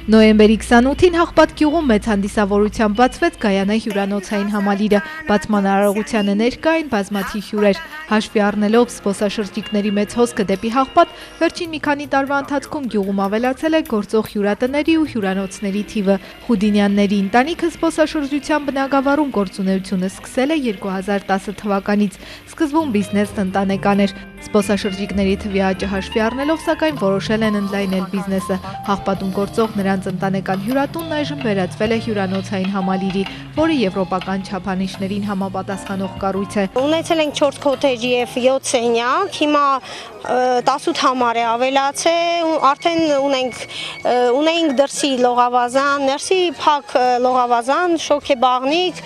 Նոյեմբերի 28-ին Հաղպատ գյուղում մեծ հանդիսավորությամբ բացվեց Գայանե հյուրանոցային համալիրը, բացման արարողությանը ներկա էին բազմաթիվ հյուրեր։ Հաշվի առնելով զբոսաշրջիկների մեծ հոսքը դեպի Հաղպատ, վերջին մի քանի տարվա ընթացքում գյուղում ավելացել է գործող հյուրատների ու հյուրանոցների թիվը։ Խուդինյանների ընտանիքը զբոսաշրջության բնագավառում գործունեությունը սկսել է 2010 թվականից, սկզբում բիզնես տնտանեկան էր։ Զբոսաշրջիկների թվի աճը հաշվի առնելով, սակայն որոշել են ընդլայնել բիզնեսը։ Հաղպատում գործող նրանց ընտանեկան հյուրատունն այժմ վերածվել է հյուրանոցային համալիրի, որը եվրոպական չափանիշներին համապատասխանող կառույց է։ Ունեցել ենք 4 քոթեջ եւ 7 սենյակ, հիմա 18 համար է ավելացել, արդեն ունենք դրսի լողավազան, ներսի փակ լողավազան, շոքեբաղնիկ,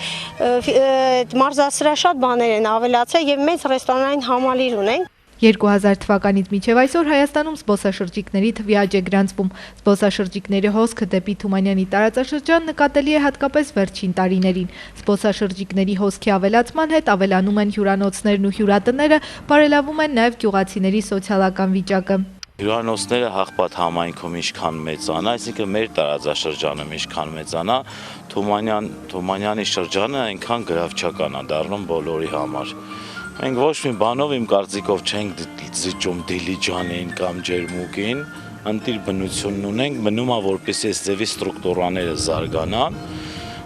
մարզասրահ շատ բաներ են ավելացել եւ մեծ ռեստորանային համալիր ունենք։ 2000 թվականից մինչև այսօր Հայաստանում զբոսաշրջիկների թվի աճ է գրանցվում։ Զբոսաշրջիկների հոսքը դեպի Թումանյանի տարածաշրջան նկատելի է հատկապես վերջին տարիներին։ Զբոսաշրջիկների հոսքի ավելացման հետ ավելանում են հյուրանոցներն ու հյուրատները, բարելավում են նաև գյուղացիների սոցիալական վիճակը։ Հյուրանոցները Հաղպատ համայնքում ինչքան մեծանա, այսինքն մեր տարածաշրջանում ինչքան մեծանա, Թումանյանի շրջանը այնքան գրավչական է դառնում բոլորի համար։ Մենք ոչ մի բանով իմ կարծիքով չենք զիջում Դիլիջանին կամ Ջերմուկին, ընտիր բնությունն ունենք, մնում է որպեսզի այս ձևի ստրուկտուրաները զարգանան։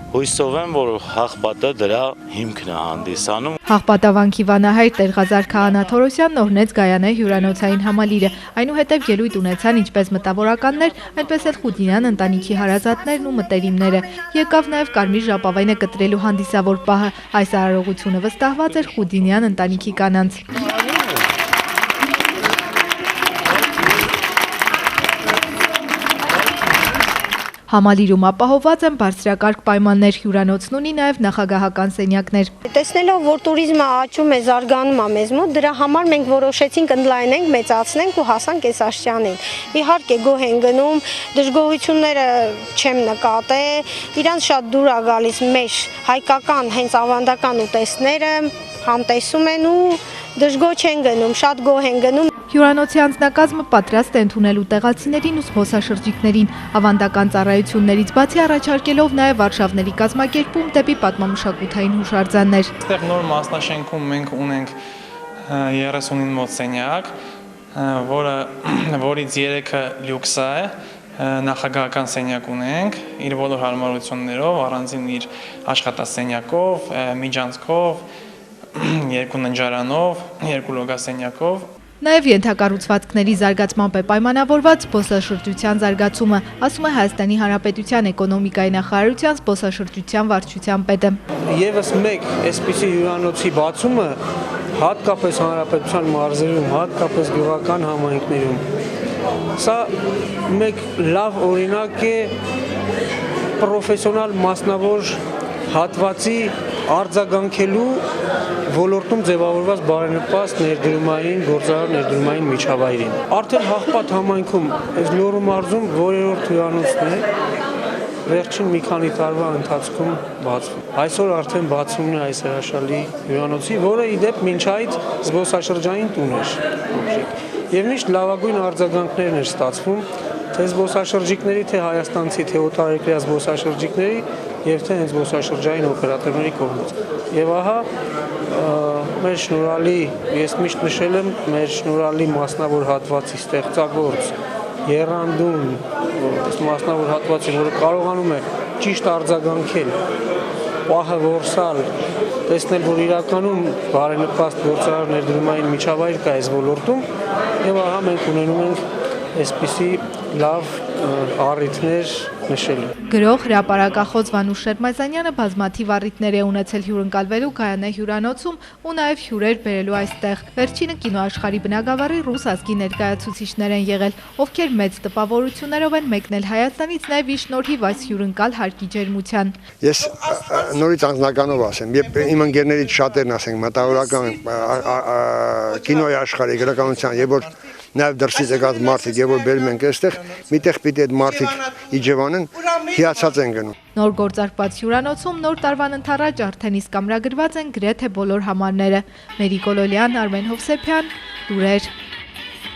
Հույսով եմ, որ Հաղպատը դրա հիմքն է հանդիսանում։ Հաղպատավանքի վանահայր Տեր-Ղազար Քահանա Թորոսյանն օրհնեց Գայանե հյուրանոցային համալիրը, այնուհետև ելույթ ունեցան ինչպես մտավորականներ, այնպես էլ Խուդինյան ընտանիքի հարազատներն ու մտերիմները։ Եկավ նաև Կարմիր ժապավենը կտրելու հանդիսավոր պահը։ Այս արարողությունը վստահված էր Խուդինյան ընտանիքի կանանց։ Համալիրում ապահովված են բարձրակարգ պայմաններ, հյուրանոցն ունի նաև նախագահական սենյակներ։ Տեսնելով, որ туриզմը աճում է, զարգանում է մեզ մոտ, դրա համար մենք որոշեցինք ընդլայնենք, մեծացնենք ու հասանք այս աստիճանին։ Իհարկե գոհ են գնում, դժգոհությունները չեմ նկատել, իրանց շատ դուր է գալիս մեր հայկական հենց ավանդական ուտեստները, համտեսում են ու դժգոհ չեն գնում, շատ գոհ են գնում։ Հյուրանոցի անձնակազմը պատրաստ է ընդունել զբոսաշրջիկներին ու զբոսաշրջիկներին, ավանդական ծառայություններից բացի առաջարկելով նաև արշավների կազմակերպում դեպի պատմամշակութային հուշարձաններ։ Այստեղ նոր մասնաշենքում մենք ունենք 39 մոտ սենյակ, որից 3-ը լյուքս է, նախագահական սենյակ ունենք, իր բոլոր հարմարություններով, առանձին իր աշխատասենյակով, միջանցքով, 2 ննջարանով, 2 լոգասենյակով։ Նաև ենթակառուցվածքների զարգացմամբ է պայմանավորված զբոսաշրջության զարգացումը, ասում է Հայաստանի Հանրապետության էկոնոմիկայի նախարարության զբոսաշրջության վարչության պետը։ Եվս մեկ այսպիսի հյուրանոցի բացումը հատկապես հանրապետության մարզերում, հատկապես գյուղական համայնքներում, սա մեկ լավ օրինակ է պրոֆեսիոնալ մասնավոր հատվածի արձագանքելու ոլորտում ձևավորված բարենպաստ ներդրումային, գործարար ներդրումային միջավայրին։ Արդեն Հաղպատ համայնքում, այս Լոռու մարզում որերորդ հյուրանոցն է, վերջին մի քանի տարվա ընթացքում բացվում։ Այսօր արդեն բացումն է այս հրաշալի հյուրանոցի, որը ի դեպ մինչ այդ զբոսաշրջային տուն էր։ Եվ միշտ լավագույն արձագանքներն էր ստացվում, թե զբոսաշրջիկների, թե հայաստանցի, թե օտարերկրյա զբոսաշրջիկների եւ թե հենց զբոսաշրջային օպերատորների կողմից։ Եվ ահա մեր շնորհալի, ես միշտ նշել եմ, մեր շնորհալի մասնավոր հատվածի ստեղծագործ եռանդուն մասնավոր հատվածը, որը կարողանում է ճիշտ արձագանքել, պահը որսալ, տեսնել, որ իրականում բարենպաստ գործարար ներդրումային միջավայր կա այս ոլորտում, եւ ահա մենք ունենում ենք այսպիսի լավ առիթներ նշելու։ Գրող, հրապարակախոս Վանուշ Շերմազանյանը բազմաթիվ առիթներ է ունեցել հյուրընկալվելու Գայանե հյուրանոցում ու նաև հյուրեր բերելու այստեղ։ Վերջինը կինոաշխարհի բնագավառի ռուս ազգի ներկայացուցիչներ են եղել, ովքեր մեծ տպավորություններով են մեկնել Հայաստանից նաև ի շնորհիվ այս հյուրընկալ հարկի ջերմության։ Ես նորից անձնականով ասեմ, երբ իմ ընկերներից շատերն ասենք մտավորական կինոյի աշխարհի գրականության, եւ որ նաև դրսից եկած մարդիկ եւ որ բերում ենք այստեղ, միտեղ պիտի այդ մարդիկ իջևանեն, հիացած են գնում։ Նոր գործարկված հյուրանոցում նոր տարվան ընթառաջ արդեն իսկ ամրագրված են գրեթե բոլոր համարները։ Մերի Կոլոլյան, Արմեն Հովսեփյան, լուրեր։